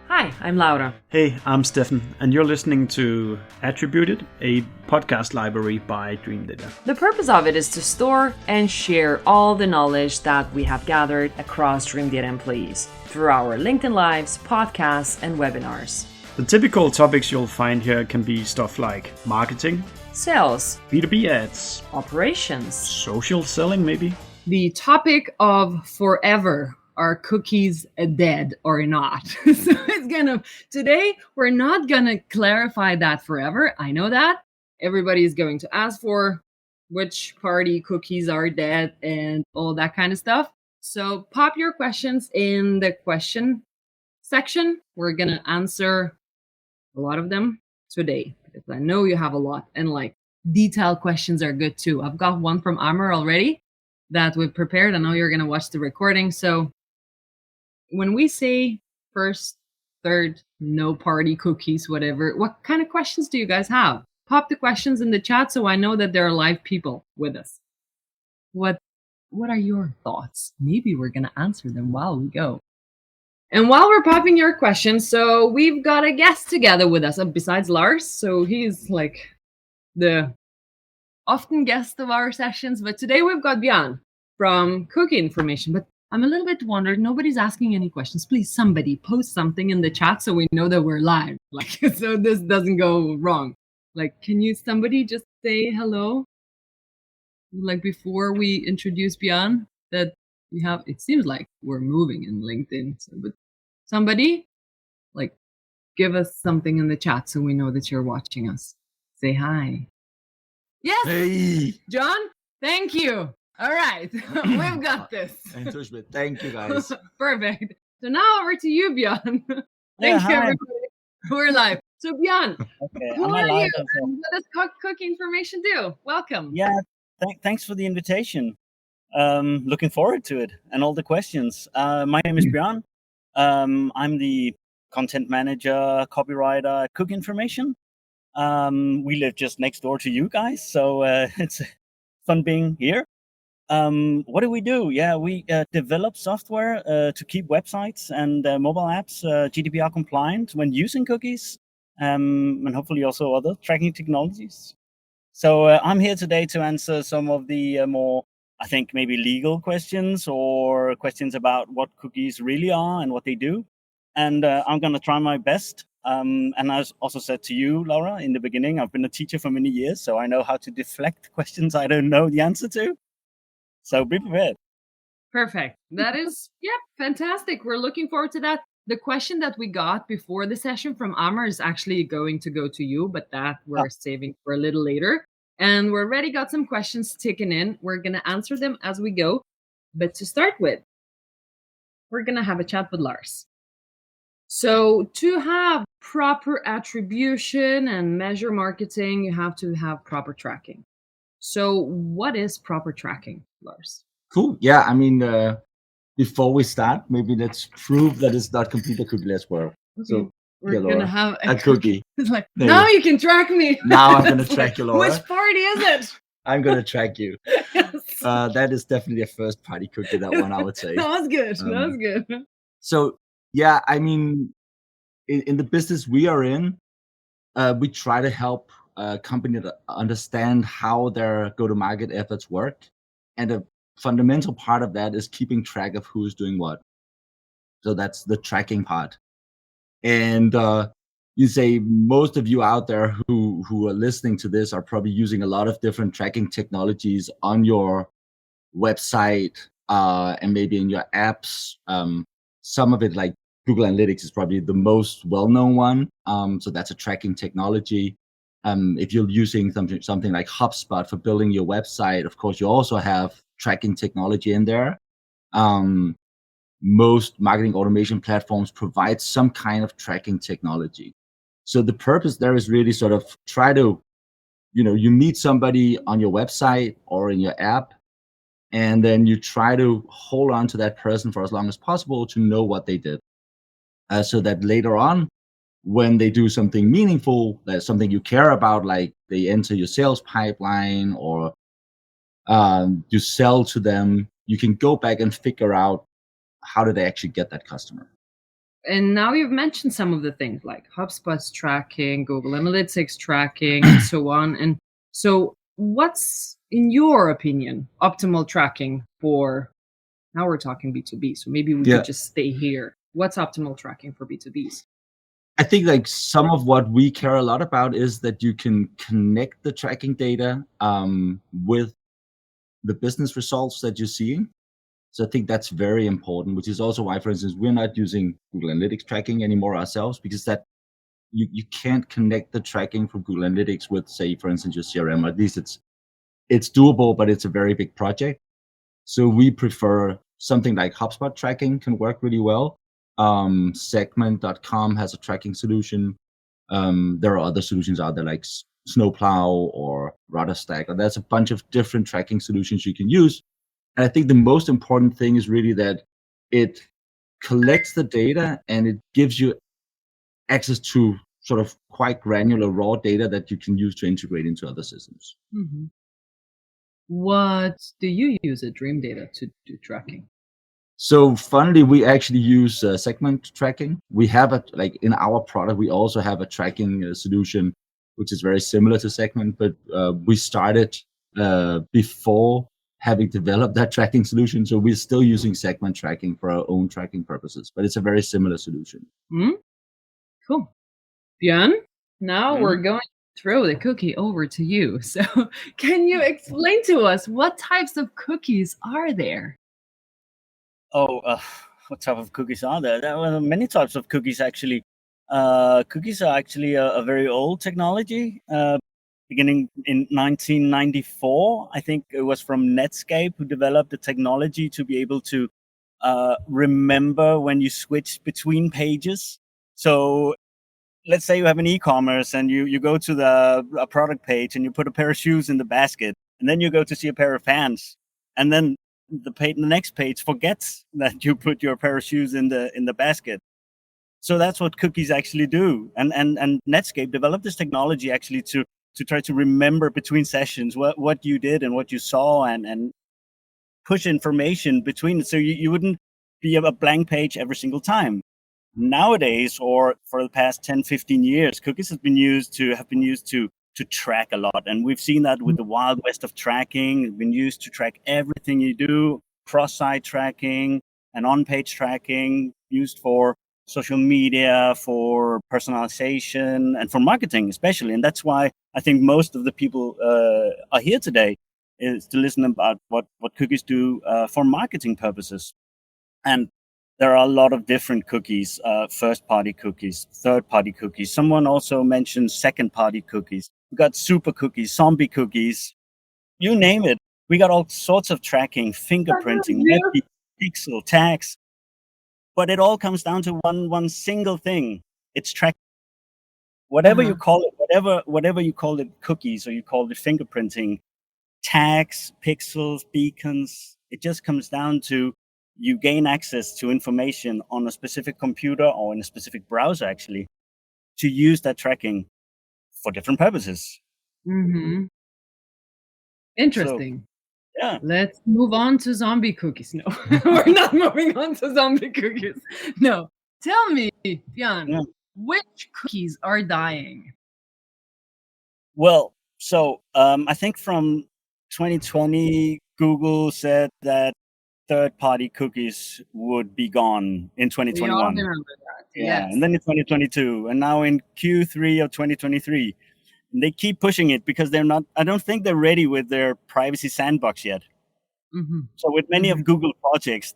Hi, I'm Laura. Hey, I'm Stefan, and you're listening to Attributed, a podcast library by Dreamdata. The purpose of it is to store and share all the knowledge that we have gathered across Dreamdata employees through our LinkedIn Lives, podcasts, and webinars. The typical topics you'll find here can be stuff like marketing, Sales, B2B ads, operations, social selling maybe. The topic of forever. Are cookies dead or not? So today we're not gonna clarify that forever. I know that everybody is going to ask for which party cookies are dead and all that kind of stuff. So pop your questions in the question section. We're gonna answer a lot of them today because I know you have a lot, and like detailed questions are good too. I've got one from Amr already that we've prepared. I know you're gonna watch the recording, so when we say first, third, no party cookies, whatever, what kind of questions do you guys have? Pop the questions in the chat so I know that there are live people with us. What are your thoughts? Maybe we're going to answer them while we go. And while we're popping your questions, so we've got a guest together with us besides Lars. So he's like the often guest of our sessions. But today we've got Bjørn from Cookie Information. But I'm a little bit wondered, nobody's asking any questions. Please, somebody post something in the chat so we know that we're live. Like, so this doesn't go wrong. Like, can somebody just say hello? Like before we introduce Bjørn, that we have, it seems like we're moving in LinkedIn. So, but somebody, like, give us something in the chat so we know that you're watching us. Say hi. Yes. Hey. John, thank you. All right, we've got this. Thank you, guys. Perfect. So now over to you, Bjørn. Thank you, everybody. We're live. So Bjørn, who are you? And what does Cookie Information do? Welcome. Yeah, thanks for the invitation. Looking forward to it and all the questions. My name is Bjørn. I'm the content manager, copywriter at Cookie Information. We live just next door to you guys, so it's fun being here. What do we do? Yeah, we develop software to keep websites and mobile apps GDPR compliant when using cookies, and hopefully also other tracking technologies. So I'm here today to answer some of the more, I think, maybe legal questions or questions about what cookies really are and what they do. And I'm going to try my best. And I also said to you, Laura, in the beginning, I've been a teacher for many years, so I know how to deflect questions I don't know the answer to. So be prepared. Perfect. That is, fantastic. We're looking forward to that. The question that we got before the session from Amr is actually going to go to you, but that we're saving for a little later. And we already got some questions ticking in. We're going to answer them as we go. But to start with, we're going to have a chat with Lars. So to have proper attribution and measure marketing, you have to have proper tracking. So what is proper tracking, Lars? Cool. Yeah, I mean, before we start, maybe let's prove that it's not completely cookieless world. Okay. So we're going to have a cookie. It's like, now you can track me. Now I'm going to track you, Laura. Which party is it? I'm going to track you. Yes. That is definitely a first party cookie, that one, I would say. That was good. That was good. So, yeah, I mean, in the business we are in, we try to help company to understand how their go-to-market efforts work. And a fundamental part of that is keeping track of who's doing what. So that's the tracking part. And you say most of you out there who are listening to this are probably using a lot of different tracking technologies on your website and maybe in your apps. Some of it, like Google Analytics, is probably the most well-known one. So that's a tracking technology. If you're using something like HubSpot for building your website, of course, you also have tracking technology in there. Most marketing automation platforms provide some kind of tracking technology. So the purpose there is really sort of try to, you meet somebody on your website or in your app, and then you try to hold on to that person for as long as possible to know what they did. So that later on, when they do something meaningful, that's something you care about, like they enter your sales pipeline or you sell to them, you can go back and figure out how did they actually get that customer. and now you've mentioned some of the things like HubSpot's tracking, Google Analytics tracking, and so on. And so what's, in your opinion, optimal tracking for, now we're talking B2B, so maybe we could just stay here. What's optimal tracking for B2Bs? I think like some of what we care a lot about is that you can connect the tracking data with the business results that you're seeing. So I think that's very important, which is also why, for instance, we're not using Google Analytics tracking anymore ourselves, because that you can't connect the tracking from Google Analytics with, say, for instance, your CRM. At least it's doable, but it's a very big project. So we prefer something like HubSpot tracking can work really well. Segment.com has a tracking solution. There are other solutions out there like Snowplow or Rudderstack, or there's a bunch of different tracking solutions you can use. And I think the most important thing is really that it collects the data and it gives you access to sort of quite granular raw data that you can use to integrate into other systems. Mm-hmm. What do you use at Dreamdata to do tracking? So funnily, we actually use segment tracking. We have in our product, we also have a tracking solution, which is very similar to segment, but we started before having developed that tracking solution. So we're still using segment tracking for our own tracking purposes, but it's a very similar solution. Cool. Bjørn, now we're going to throw the cookie over to you. So can you explain to us what types of cookies are there? What type of cookies are there? There are many types of cookies, actually. Cookies are actually a very old technology. Beginning in 1994, I think it was from Netscape who developed the technology to be able to remember when you switch between pages. So let's say you have an e-commerce and you go to a product page and you put a pair of shoes in the basket, and then you go to see a pair of pants, and then the next page forgets that you put your pair of shoes in the basket. So that's what cookies actually do. And Netscape developed this technology actually to try to remember between sessions what you did and what you saw, and push information between it, so you wouldn't be a blank page every single time. Nowadays, or for the past 10-15 years, cookies have been used to track a lot. And we've seen that with the Wild West of tracking. It's been used to track everything you do, cross-site tracking and on-page tracking, used for social media, for personalization, and for marketing especially. And that's why I think most of the people are here today, is to listen about what cookies do for marketing purposes. And there are a lot of different cookies, first-party cookies, third-party cookies. Someone also mentioned second-party cookies. We got super cookies, zombie cookies, you name it. We got all sorts of tracking, fingerprinting, pixel, tags. But it all comes down to one single thing. It's tracking. Whatever you call it, whatever you call it, cookies, or you call it fingerprinting, tags, pixels, beacons, it just comes down to you gain access to information on a specific computer or in a specific browser, actually, to use that tracking for different purposes. Interesting. So, yeah. Let's move on to zombie cookies. No, we're not moving on to zombie cookies. No. Tell me, Bjørn, which cookies are dying? Well, so I think from 2020, Google said that third-party cookies would be gone in 2021. We all remember that. Yeah, yes. And then in 2022, and now in Q3 of 2023, they keep pushing it because I don't think they're ready with their privacy sandbox yet. So with many of Google projects,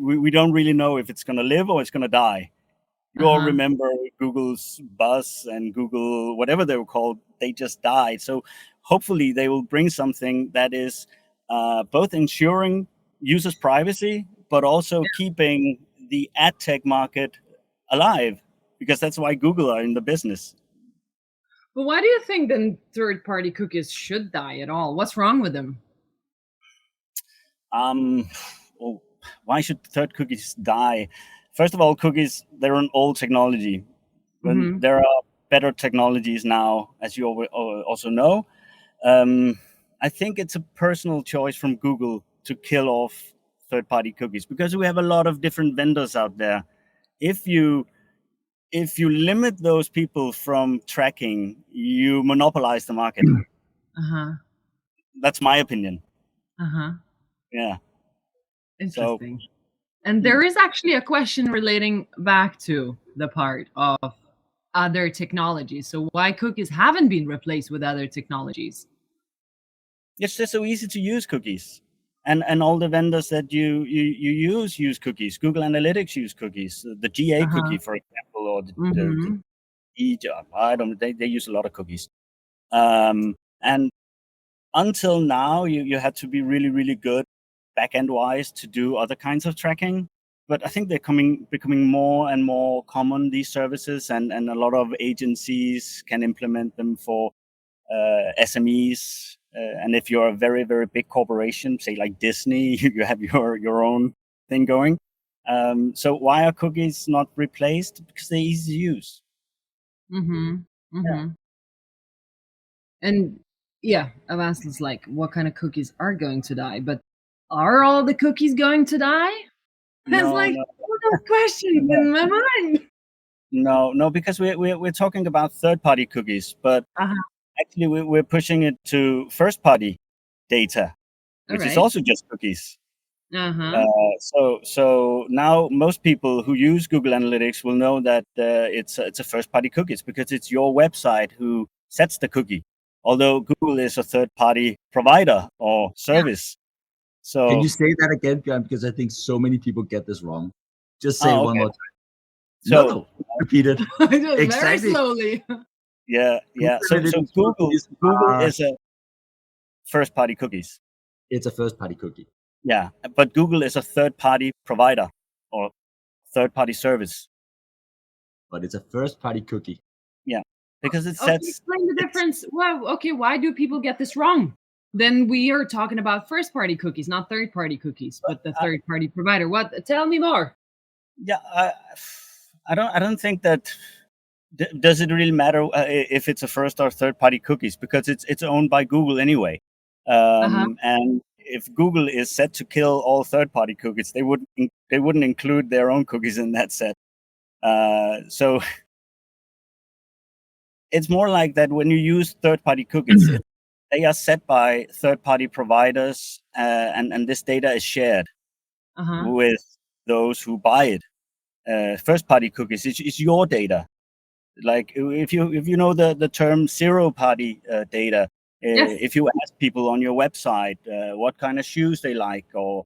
we don't really know if it's going to live or it's going to die. You all remember Google's Buzz and Google, whatever they were called, they just died. So hopefully they will bring something that is both ensuring users' privacy, but also keeping the ad tech market alive, because that's why Google are in the business. But why do you think then third-party cookies should die at all? What's wrong with them? Why should third cookies die? First of all, cookies, they're an old technology. There are better technologies now, as you also know. I think it's a personal choice from Google to kill off third-party cookies, because we have a lot of different vendors out there. If you if you limit those people from tracking, you monopolize the market. That's my opinion. Yeah. Interesting. And there is actually a question relating back to the part of other technologies. So why cookies haven't been replaced with other technologies? It's just so easy to use cookies. And all the vendors that you use cookies. Google Analytics use cookies. The GA cookie, for example, or the I don't. They use a lot of cookies. And until now, you had to be really, really good back-end wise to do other kinds of tracking. But I think they're becoming more and more common, these services, and a lot of agencies can implement them for SMEs. And if you're a very, very big corporation, say like Disney, you have your own thing going. So why are cookies not replaced? Because they're easy to use. Yeah. And yeah, I've asked this, like, what kind of cookies are going to die? But are all the cookies going to die? That's all those questions in my mind. No, because we're talking about third-party cookies, but actually we're pushing it to first-party data, which is also just cookies. So now most people who use Google Analytics will know that it's a first-party cookies because it's your website who sets the cookie. Although Google is a third-party provider or service. So can you say that again, Bjørn? Because I think so many people get this wrong. Just say it one more time. So repeat it. Exactly. Very slowly. Yeah. So Google is a first-party cookies. It's a first-party cookie. Yeah, but Google is a third-party provider or third-party service. But it's a first-party cookie. Yeah, because it sets. Explain the difference. Well, okay, why do people get this wrong? Then we are talking about first-party cookies, not third-party cookies, but the third-party provider. What? Tell me more. Yeah, I don't think that. Does it really matter if it's a first or third-party cookies? Because it's owned by Google anyway, and if Google is set to kill all third-party cookies, they wouldn't include their own cookies in that set. So it's more like that when you use third-party cookies, they are set by third-party providers, and this data is shared with those who buy it. First-party cookies is your data. Like if you know the term zero-party data, if you ask people on your website what kind of shoes they like or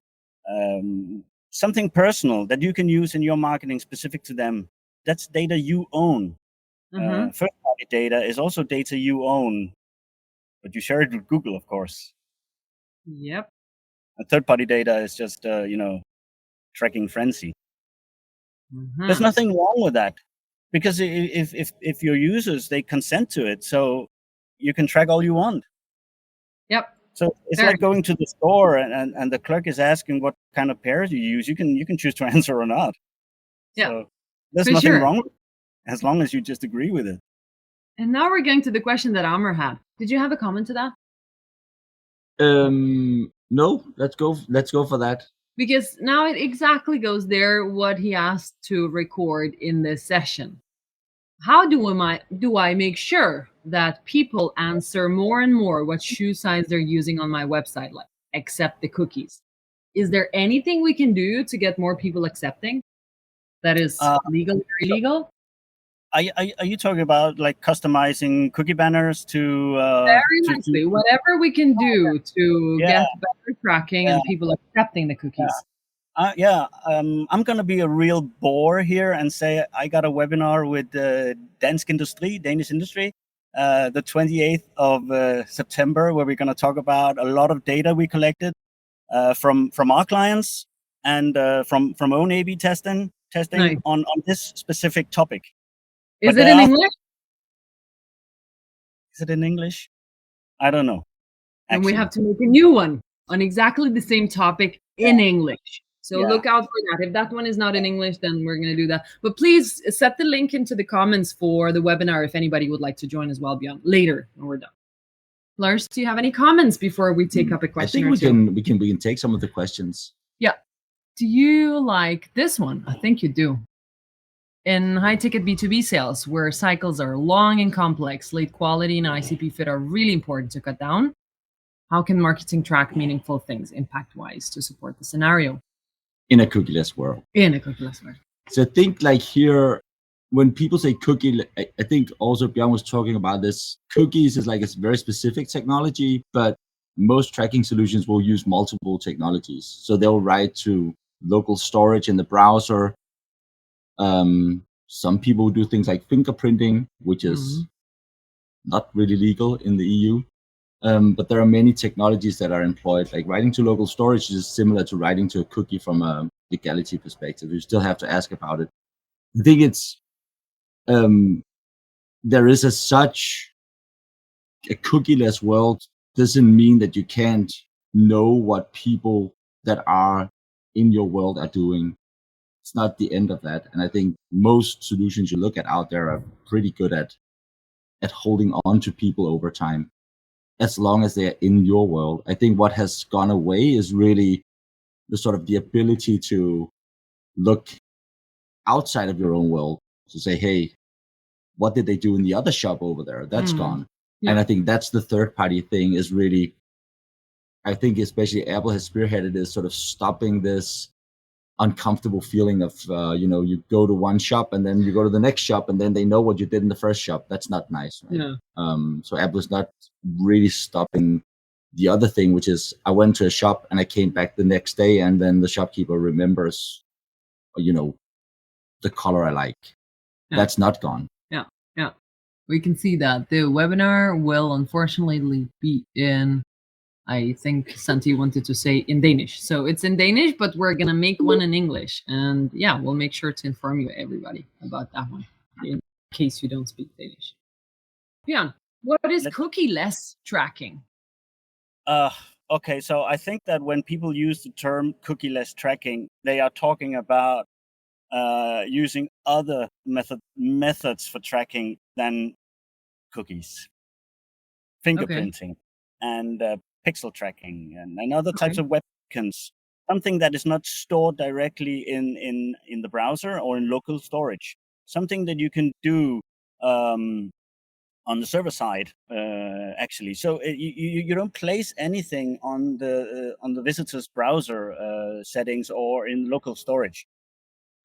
something personal that you can use in your marketing specific to them, that's data you own. First-party data is also data you own, but you share it with Google, of course. Yep. And third-party data is just tracking frenzy. There's nothing wrong with that. Because if your users, they consent to it, so you can track all you want. Yep. So it's like going to the store and the clerk is asking what kind of pairs you use. You can choose to answer or not. Yeah. So there's nothing wrong with it, as long as you just agree with it. And now we're going to the question that Amr had. Did you have a comment to that? No, let's go for that. Because now it exactly goes there what he asked to record in this session. How do I make sure that people answer more and more what shoe size they're using on my website, like accept the cookies? Is there anything we can do to get more people accepting? That is legal or illegal? Are you talking about like customizing cookie banners to very nicely whatever we can do to get better tracking and people accepting the cookies? I'm gonna be a real bore here and say I got a webinar with Danish Industry, the 28th of September, where we're gonna talk about a lot of data we collected from our clients and from own A/B testing Nice. on this specific topic. Is it in English? Is it in English? I don't know. And we have to make a new one on exactly the same topic in English. So look out for that. If that one is not in English, then we're going to do that. But please set the link into the comments for the webinar if anybody would like to join as well, Bjørn, later when we're done. Lars, do you have any comments before we take up a question? I think we can take some of the questions. Yeah. Do you like this one? I think you do. In high-ticket B2B sales, where cycles are long and complex, late quality and ICP fit are really important to cut down. How can marketing track meaningful things impact-wise to support the scenario? In a cookieless world. In a cookieless world. So I think like here, when people say cookie, I think also Bjørn was talking about this. Cookies is like a very specific technology, but most tracking solutions will use multiple technologies. So they'll write to local storage in the browser. Some people do things like fingerprinting, which is not really legal in the EU. But there are many technologies that are employed. Like writing to local storage is similar to writing to a cookie from a legality perspective. You still have to ask about it. I think it's there is such a cookieless world doesn't mean that you can't know what people that are in your world are doing. It's not the end of that. And I think most solutions you look at out there are pretty good at holding on to people over time, as long as they're in your world. I think what has gone away is really the ability to look outside of your own world to say, hey, what did they do in the other shop over there? That's gone. Yeah. And I think that's the third party thing is really, I think especially Apple has spearheaded is sort of stopping this uncomfortable feeling of, you go to one shop and then you go to the next shop and then they know what you did in the first shop. That's not nice. Right? Yeah. So Apple is not really stopping the other thing, which is I went to a shop and I came back the next day and then the shopkeeper remembers, the color I like. Yeah. That's not gone. Yeah. Yeah. We can see that the webinar will unfortunately be in, I think Santi wanted to say in Danish. So it's in Danish, but we're going to make one in English. And yeah, we'll make sure to inform you, everybody, about that one in case you don't speak Danish. Bjørn, what is cookie-less tracking? Okay, so I think that when people use the term cookie-less tracking, they are talking about using other methods for tracking than cookies. Fingerprinting and pixel tracking and other types of web beacons, something that is not stored directly in the browser or in local storage, something that you can do on the server side actually. So you don't place anything on the visitor's browser settings or in local storage.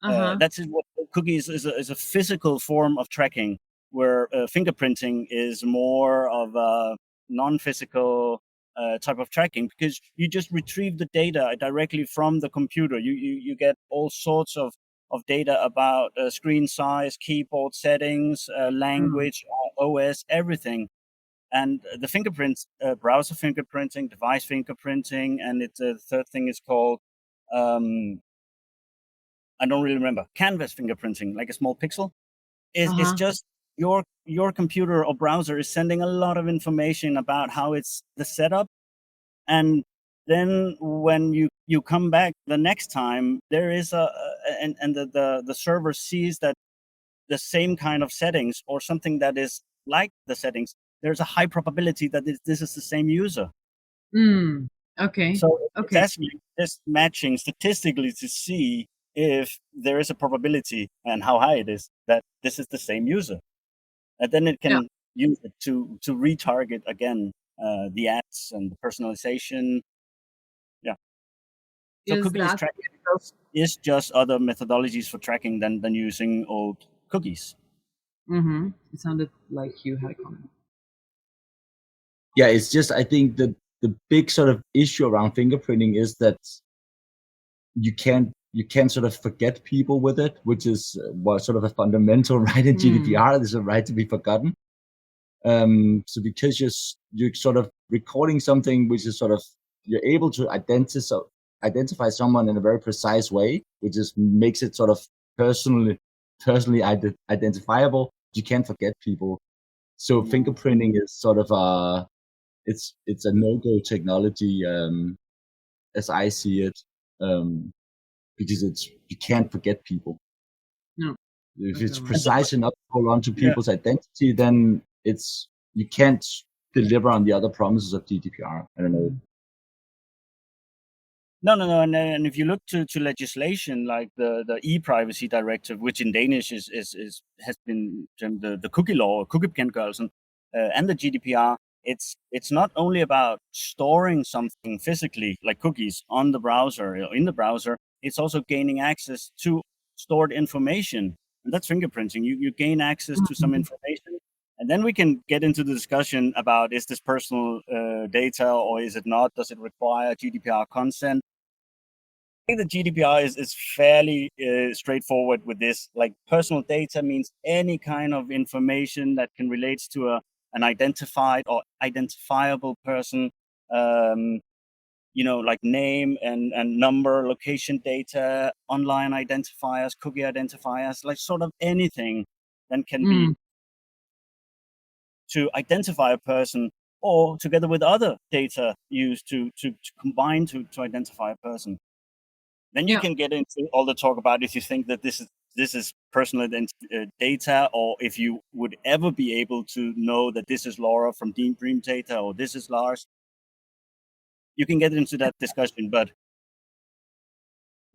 That's what cookies is a physical form of tracking, where fingerprinting is more of a non-physical type of tracking, because you just retrieve the data directly from the computer. You get all sorts of data about screen size, keyboard settings, language, OS, everything. And the fingerprints, browser fingerprinting, device fingerprinting, and the third thing is called, I don't really remember, canvas fingerprinting, like a small pixel. It's just your computer or browser is sending a lot of information about how it's the setup, and then when you come back the next time, there is the server sees that the same kind of settings or something that is like the settings, there's a high probability that this is the same user. Okay. So it's actually just matching statistically to see if there is a probability and how high it is that this is the same user. And then it can use it to retarget again the ads and the personalization. Yeah. So cookieless tracking is just other methodologies for tracking than using old cookies. It sounded like you had a comment. Yeah, it's just, I think the big sort of issue around fingerprinting is that you can't sort of forget people with it, which is sort of a fundamental right in GDPR. There's a right to be forgotten. So because you're sort of recording something which is sort of, you're able to identify someone in a very precise way, which just makes it sort of personally identifiable. You can't forget people. So fingerprinting is sort of it's a no-go technology as I see it. Because you can't forget people. No. If it's precise enough to hold on to people's identity, then you can't deliver on the other promises of GDPR. I don't know. No. And if you look to legislation like the e-privacy directive, which in Danish has been termed the cookie law, or cookiebekendtgørelsen, and the GDPR, it's not only about storing something physically like cookies on the browser or in the browser. It's also gaining access to stored information, and that's fingerprinting. You gain access to some information, and then we can get into the discussion about, is this personal data or is it not? Does it require GDPR consent? I think the GDPR is fairly straightforward with this. Like, personal data means any kind of information that can relate to an identified or identifiable person, like name and number, location data, online identifiers, cookie identifiers, like sort of anything that can be to identify a person, or together with other data used to combine to identify a person. Then you can get into all the talk about if you think that this is personal data, or if you would ever be able to know that this is Laura from Dreamdata or this is Lars. You can get into that discussion, but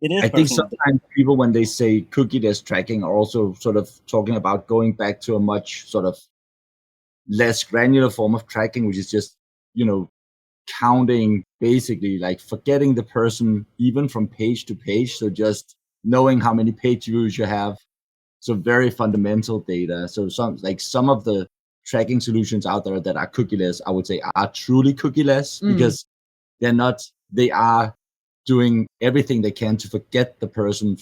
it is. I think sometimes people, when they say cookieless tracking, are also sort of talking about going back to a much sort of less granular form of tracking, which is just, counting, basically like forgetting the person even from page to page. So just knowing how many page views you have. So very fundamental data. So some of the tracking solutions out there that are cookieless, I would say, are truly cookieless because they are doing everything they can to forget the person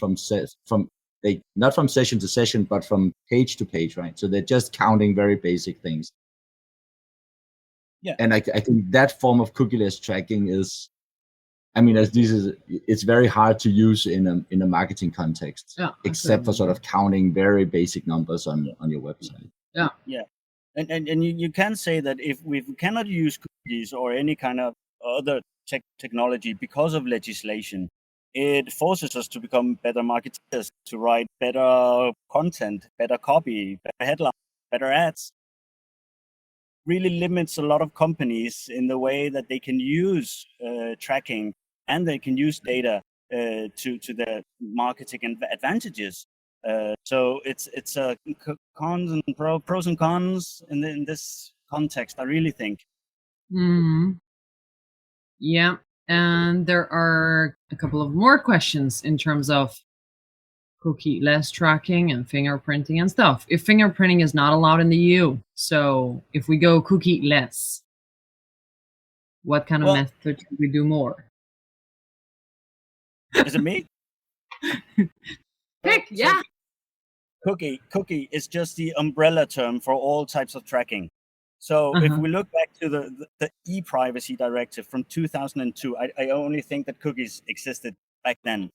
not from session to session, but from page to page, right? So they're just counting very basic things. Yeah. And I think that form of cookieless tracking it's very hard to use in a marketing context, except for sort of counting very basic numbers on your website. Yeah. And you can say that if we cannot use cookies or any kind of other technology because of legislation, it forces us to become better marketers, to write better content, better copy, better headlines, better ads. Really limits a lot of companies in the way that they can use tracking, and they can use data to their marketing advantages. So it's a cons and pros and cons in this context, I really think. Yeah, and there are a couple of more questions in terms of cookie-less tracking and fingerprinting and stuff. If fingerprinting is not allowed in the EU, so if we go cookie-less, what kind of method should we do more? Is it me? Pick, yeah. Cookie is just the umbrella term for all types of tracking. So if we look back to the e-privacy directive from 2002, I only think that cookies existed back then.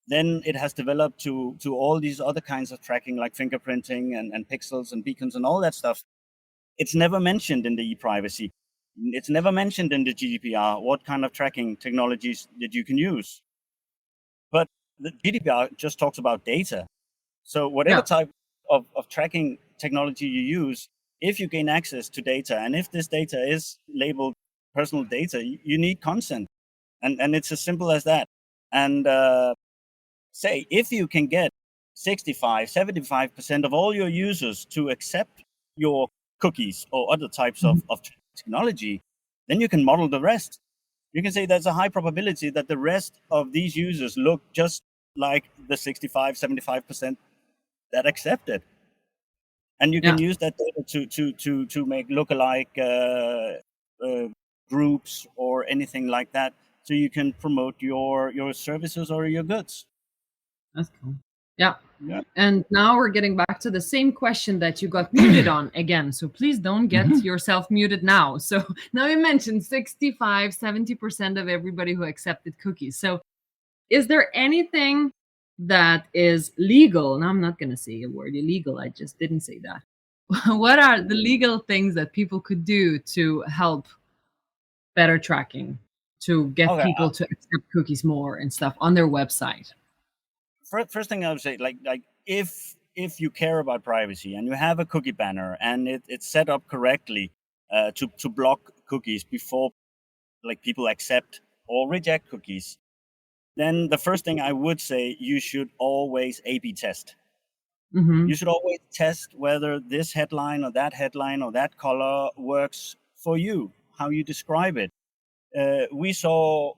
Then it has developed to all these other kinds of tracking, like fingerprinting and pixels and beacons and all that stuff. It's never mentioned in the e-privacy. It's never mentioned in the GDPR what kind of tracking technologies that you can use. But the GDPR just talks about data. So whatever type of tracking technology you use, if you gain access to data, and if this data is labeled personal data, you need consent. And it's as simple as that. And say, if you can get 65-75% of all your users to accept your cookies or other types of technology, then you can model the rest. You can say there's a high probability that the rest of these users look just like the 65-75% that accept it. And you can use that data to make lookalike groups or anything like that, so you can promote your services or your goods. That's cool. Yeah. And now we're getting back to the same question that you got muted on again. So please don't get yourself muted now. So now you mentioned 65-70% of everybody who accepted cookies. So is there anything that is legal? Now, I'm not going to say a word illegal. I just didn't say that. What are the legal things that people could do to help better tracking, to get people to accept cookies more and stuff on their website? First thing I would say, like if you care about privacy and you have a cookie banner and it's set up correctly to block cookies before like people accept or reject cookies, then the first thing I would say, you should always A/B test. Mm-hmm. You should always test whether this headline or that color works for you, how you describe it. We saw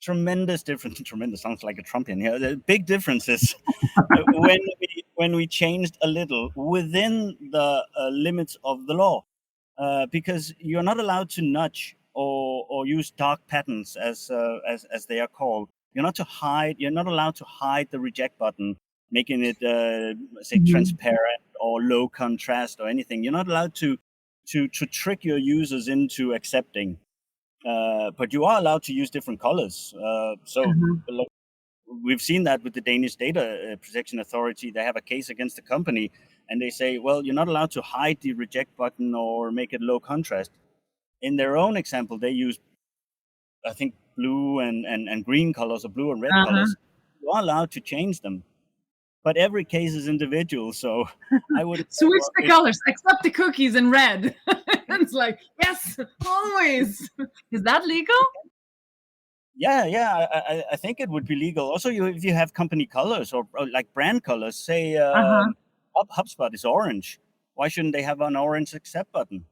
tremendous sounds like a Trumpian here. The big differences when we changed a little within the limits of the law, because you're not allowed to nudge or use dark patterns as they are called. You're not allowed to hide the reject button, making it say transparent or low contrast or anything. You're not allowed to trick your users into accepting. But you are allowed to use different colors. Like, we've seen that with the Danish Data Protection Authority. They have a case against the company, and they say, well, you're not allowed to hide the reject button or make it low contrast. In their own example, they use, I think, blue and green colors or blue and red colors. You are allowed to change them. But every case is individual, so I would switch the colors, except the cookies in red. It's like, yes, always. Is that legal? Yeah. I think it would be legal. Also, if you have company colors or like brand colors, say HubSpot is orange. Why shouldn't they have an orange accept button?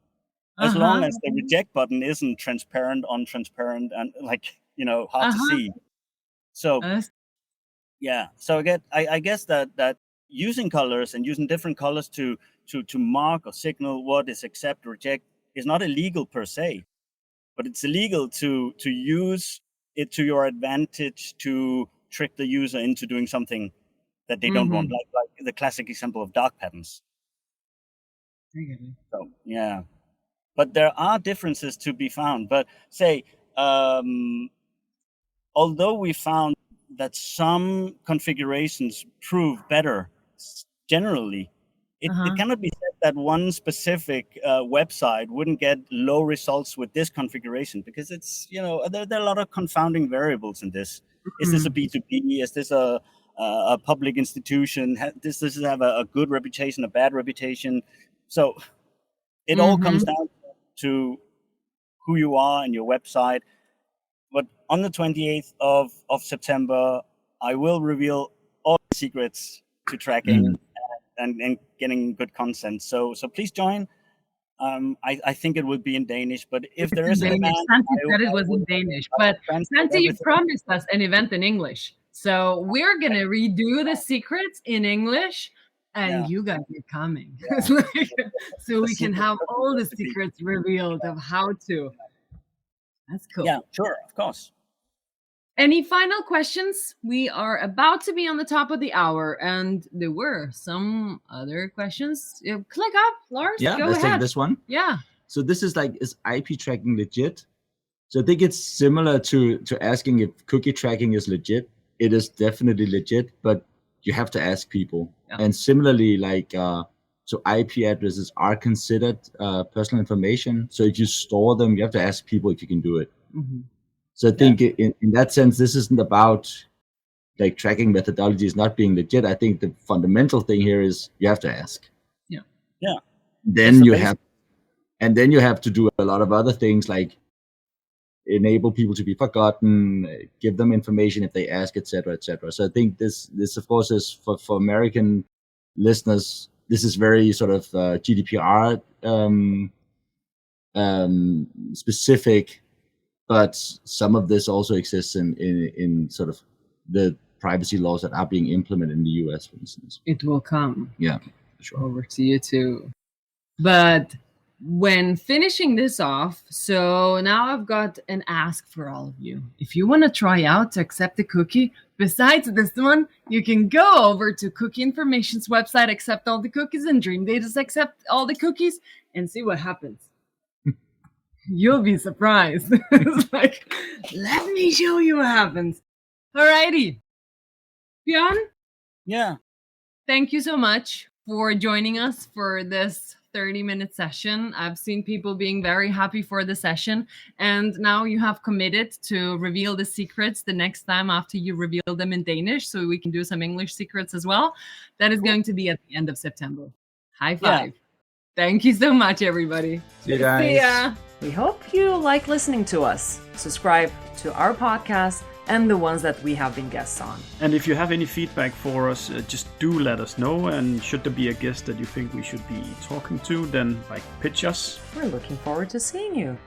As long as the reject button isn't transparent, untransparent, and hard to see. So. Yeah. So again, I guess that using colors and using different colors to mark or signal what is accept or reject is not illegal per se, but it's illegal to use it to your advantage to trick the user into doing something that they don't want, like the classic example of dark patterns. So yeah, but there are differences to be found. But say, although we found that some configurations prove better generally, it cannot be said that one specific website wouldn't get low results with this configuration, because it's, there are a lot of confounding variables in this. Is this a B2B? Is this a public institution? Does this have a good reputation, a bad reputation? So it all comes down to who you are and your website. But on the 28th of September, I will reveal all the secrets to tracking and getting good consent. So please join. I think it would be in Danish, but if there is an event, Santi said it was in Danish, but Santi, you promised us an event in English. So we're going to redo the secrets in English, and you guys are coming. So we can have all the secrets revealed of how to. That's cool. Yeah, sure, of course. Any final questions? We are about to be on the top of the hour, and there were some other questions. Click up, Lars. Yeah, go let's ahead. take this one. Yeah. So this is is IP tracking legit? So I think it's similar to asking if cookie tracking is legit. It is definitely legit, but you have to ask people. Yeah. And similarly, so IP addresses are considered personal information. So if you store them, you have to ask people if you can do it. So I think in that sense, this isn't about tracking methodologies not being legit. I think the fundamental thing here is you have to ask. Yeah. Then you have to do a lot of other things, like enable people to be forgotten, give them information if they ask, etc., etc. So I think this of course is for American listeners. This is very sort of GDPR specific, but some of this also exists in sort of the privacy laws that are being implemented in the US, for instance. It will come. Yeah, sure. Over to you too. But when finishing this off, so now I've got an ask for all of you. If you want to try out to accept a cookie, besides this one, you can go over to Cookie Information's website, accept all the cookies, and Dreamdata's accept all the cookies, and see what happens. You'll be surprised. It's like, let me show you what happens. Alrighty. Bjørn? Yeah. Thank you so much for joining us for this 30-minute session. I've seen people being very happy for the session, and now you have committed to reveal the secrets the next time after you reveal them in Danish, so we can do some English secrets as well. That is going to be at the end of September. High five. Yeah. Thank you so much, everybody. See you guys. See ya. We hope you like listening to us. Subscribe to our podcast and the ones that we have been guests on. And if you have any feedback for us, just do let us know. And should there be a guest that you think we should be talking to, then pitch us. We're looking forward to seeing you.